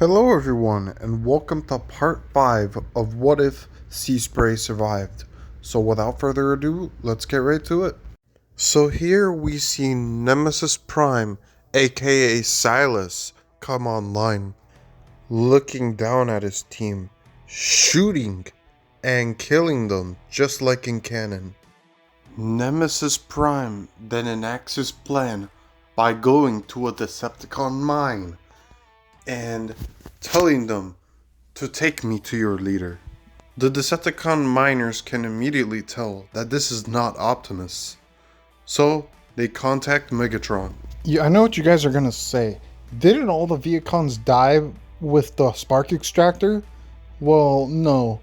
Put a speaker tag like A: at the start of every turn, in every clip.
A: Hello everyone, and welcome to part 5 of What If Seaspray Survived. So without further ado, let's get right to it. So here we see Nemesis Prime, aka Silas, come online, looking down at his team, shooting and killing them just like in canon. Nemesis Prime then enacts his plan by going to a Decepticon mine and telling them to take me to your leader. The Decepticon miners can immediately tell that this is not Optimus, so they contact Megatron.
B: Yeah, I know what you guys are gonna say. Didn't all the Viacons die with the spark extractor? Well, no.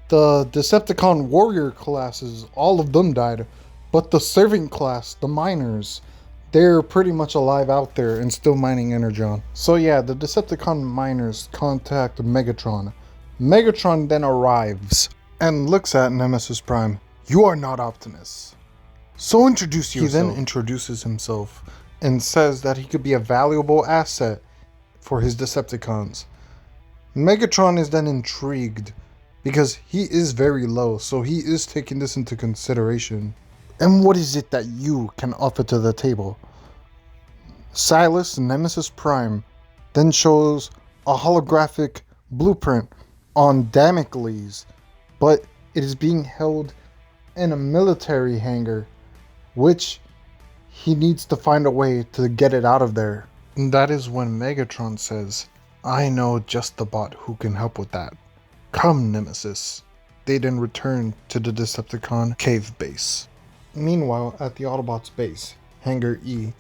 B: The Decepticon warrior classes, all of them died. But the servant class, the miners, they're pretty much alive out there and still mining Energon. So yeah, the Decepticon miners contact Megatron. Megatron then arrives and looks at Nemesis Prime. You are not Optimus. So introduce yourself. He then introduces himself and says that he could be a valuable asset for his Decepticons. Megatron is then intrigued because he is very low, so he is taking this into consideration. And what is it that you can offer to the table? Silas, Nemesis Prime, then shows a holographic blueprint on Damocles, but it is being held in a military hangar, which he needs to find a way to get it out of there. And that is when Megatron says, I know just the bot who can help with that. Come, Nemesis. They then return to the Decepticon cave base. Meanwhile, at the Autobots base, Hangar E,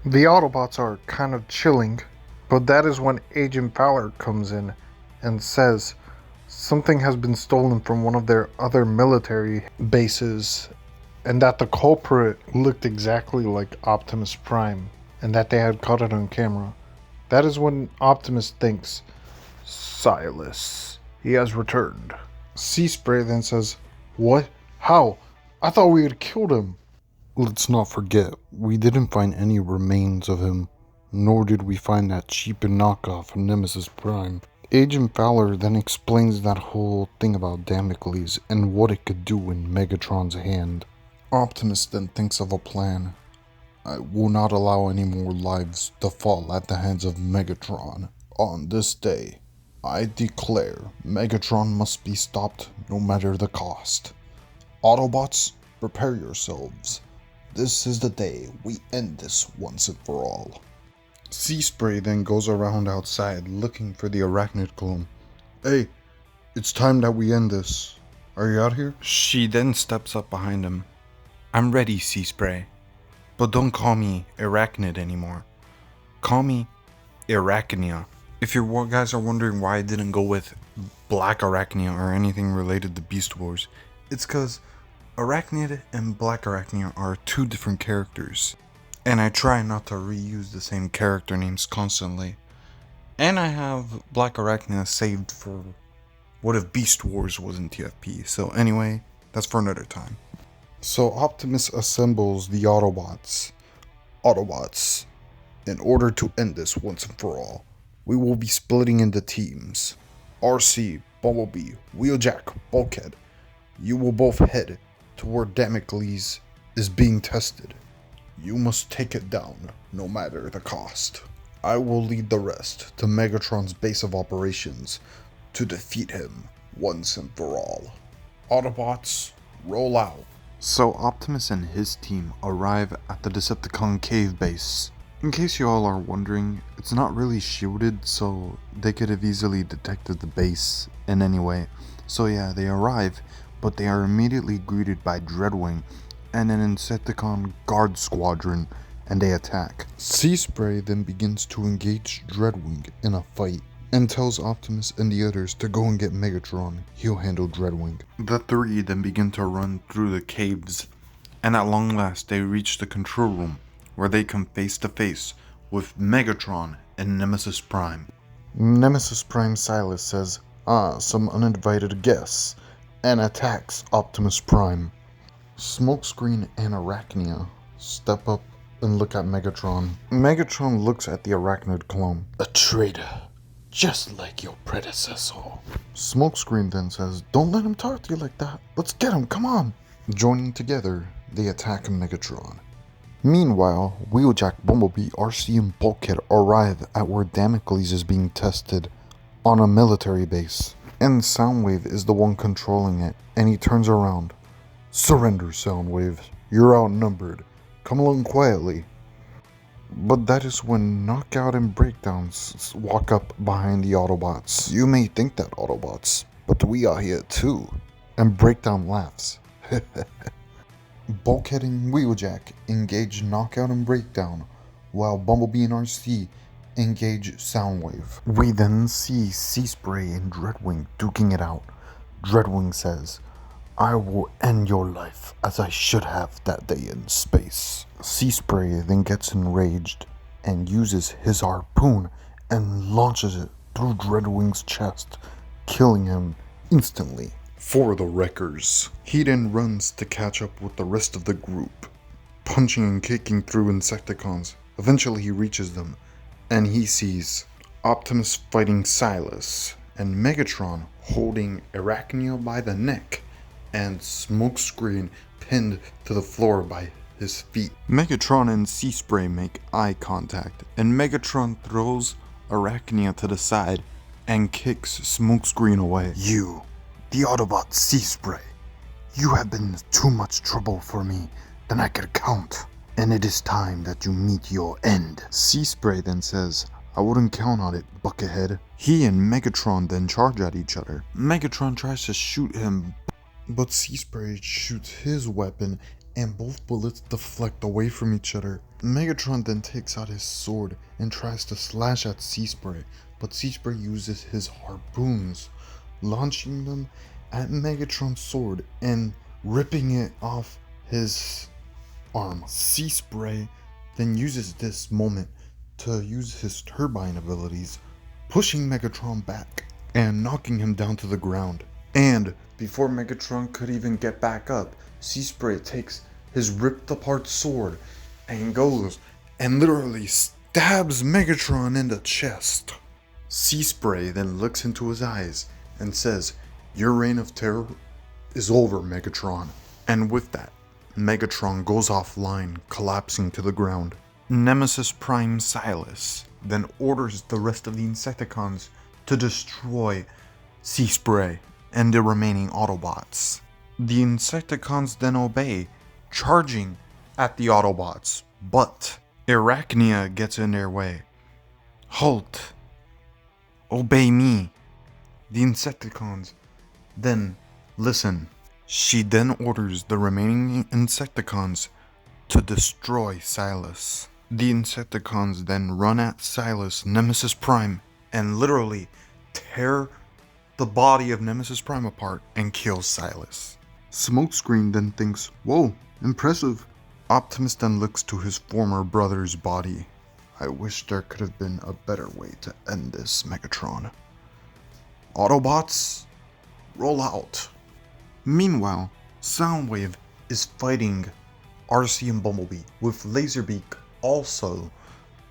B: the Autobots are kind of chilling, but that is when Agent Fowler comes in and says something has been stolen from one of their other military bases, and that the culprit looked exactly like Optimus Prime, and that they had caught it on camera. That is when Optimus thinks, Silas, he has returned. Seaspray then says, what? How? I thought we had killed him. Let's not forget, we didn't find any remains of him, nor did we find that cheap knockoff Nemesis Prime. Agent Fowler then explains that whole thing about Damocles and what it could do in Megatron's hand. Optimus then thinks of a plan. I will not allow any more lives to fall at the hands of Megatron. On this day, I declare Megatron must be stopped no matter the cost. Autobots, prepare yourselves. This is the day we end this once and for all. Seaspray then goes around outside looking for the arachnid clone. Hey, it's time that we end this. Are you out here?
C: She then steps up behind him. I'm ready, Seaspray. But don't call me Arachnid anymore. Call me Arachnia. If you guys are wondering why I didn't go with Black Arachnia or anything related to Beast Wars, it's because Arachnid and Black Arachnia are two different characters. And I try not to reuse the same character names constantly. And I have Black Arachnia saved for what if Beast Wars wasn't TFP. So anyway, that's for another time.
A: So Optimus assembles the Autobots. Autobots, in order to end this once and for all, we will be splitting into teams. RC, Bumblebee, Wheeljack, Bulkhead, you will both head to where Damocles is being tested. You must take it down, no matter the cost. I will lead the rest to Megatron's base of operations to defeat him once and for all. Autobots, roll out.
C: So Optimus and his team arrive at the Decepticon cave base. In case you all are wondering, it's not really shielded, so they could have easily detected the base in any way. So yeah, they arrive, but they are immediately greeted by Dreadwing and an Insecticon guard squadron, and they attack.
A: Seaspray then begins to engage Dreadwing in a fight and tells Optimus and the others to go and get Megatron. He'll handle Dreadwing.
C: The three then begin to run through the caves, and at long last they reach the control room, where they come face to face with Megatron and Nemesis Prime.
A: Nemesis Prime Silas says, some uninvited guests, and attacks Optimus Prime. Smokescreen and Arachnia step up and look at Megatron. Megatron looks at the arachnid clone. A traitor.
B: just like your predecessor.
C: Smokescreen then says, "Don't let him talk to you like that. Let's get him, come on." Joining together, they attack Megatron. Meanwhile, Wheeljack, Bumblebee, RC, and Bulkhead arrive at where Damocles is being tested on a military base. And Soundwave is the one controlling it, and he turns around. "Surrender, Soundwave. You're outnumbered. Come along quietly." But that is when Knockout and Breakdowns walk up behind the Autobots. "You may think that, Autobots, but we are here too." And Breakdown laughs. Bulkhead and Wheeljack engage Knockout and Breakdown, while Bumblebee and RC engage Soundwave. We then see Seaspray and Dreadwing duking it out. Dreadwing says, "I will end your life as I should have that day in space." Seaspray then gets enraged and uses his harpoon and launches it through Dreadwing's chest, killing him instantly. For the wreckers, he then runs to catch up with the rest of the group, punching and kicking through Insecticons. Eventually he reaches them, and he sees Optimus fighting Silas, and Megatron holding Arachnia by the neck, and Smokescreen pinned to the floor by his feet. Megatron and Seaspray make eye contact, and Megatron throws Arachnia to the side and kicks Smokescreen away. "You, the Autobot Seaspray, you have been too much trouble for me than I could count, and it is time that you meet your end." Seaspray then says, "I wouldn't count on it, Buckethead." He and Megatron then charge at each other. Megatron tries to shoot him, but Seaspray shoots his weapon and both bullets deflect away from each other. Megatron then takes out his sword and tries to slash at Seaspray, but Seaspray uses his harpoons, launching them at Megatron's sword and ripping it off his arm. Seaspray then uses this moment to use his turbine abilities, pushing Megatron back and knocking him down to the ground. And before Megatron could even get back up, Seaspray takes his ripped apart sword and goes and literally stabs Megatron in the chest. Seaspray then looks into his eyes and says, "Your reign of terror is over, Megatron." And with that, Megatron goes offline, collapsing to the ground. Nemesis Prime Silas then orders the rest of the Insecticons to destroy Seaspray and the remaining Autobots. The Insecticons then obey, charging at the Autobots, but Arachnia gets in their way. "Halt! Obey me." The Insecticons then listen. She then orders the remaining Insecticons to destroy Silas. The Insecticons then run at Silas, Nemesis Prime, and literally tear the body of Nemesis Prime apart and kill Silas. Smokescreen then thinks, "Whoa, impressive." Optimus then looks to his former brother's body. "I wish there could have been a better way to end this, Megatron. Autobots, roll out." Meanwhile, Soundwave is fighting RC and Bumblebee, with Laserbeak also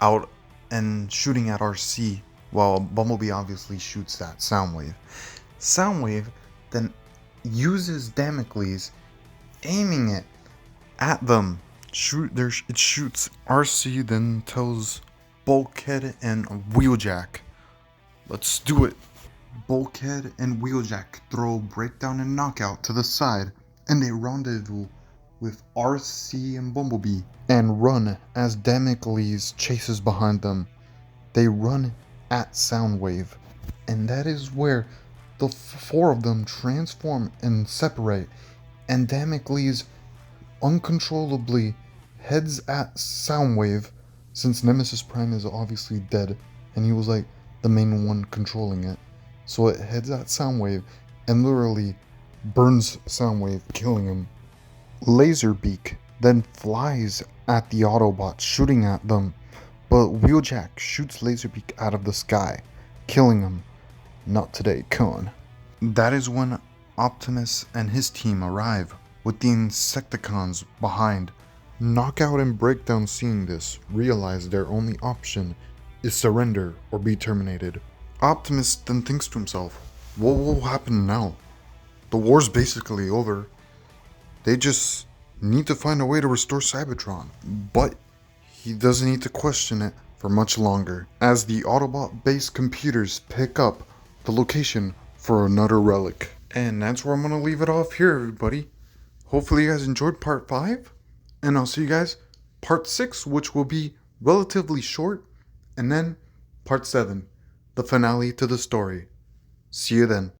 C: out and shooting at RC, while Bumblebee obviously shoots at Soundwave. Soundwave then uses Damocles, aiming it at them. It shoots. RC then tells Bulkhead and Wheeljack, "Let's do it." Bulkhead and Wheeljack throw Breakdown and Knockout to the side, and they rendezvous with RC and Bumblebee and run as Damocles chases behind them. They run at Soundwave, and that is where the four of them transform and separate, and Damocles uncontrollably heads at Soundwave, since Nemesis Prime is obviously dead and he was like the main one controlling it. So it heads at Soundwave and literally burns Soundwave, killing him. Laserbeak then flies at the Autobots, shooting at them, but Wheeljack shoots Laserbeak out of the sky, killing him. Not today, Con. That is when Optimus and his team arrive, with the Insecticons behind. Knockout and Breakdown, seeing this, realize their only option is surrender or be terminated. Optimus then thinks to himself, what will happen now? The war's basically over. They just need to find a way to restore Cybertron. But he doesn't need to question it for much longer, as the Autobot-based computers pick up the location for another relic. And that's where I'm going to leave it off here, everybody. Hopefully you guys enjoyed part 5, and I'll see you guys part 6, which will be relatively short, and then part 7, the finale to the story. See you then.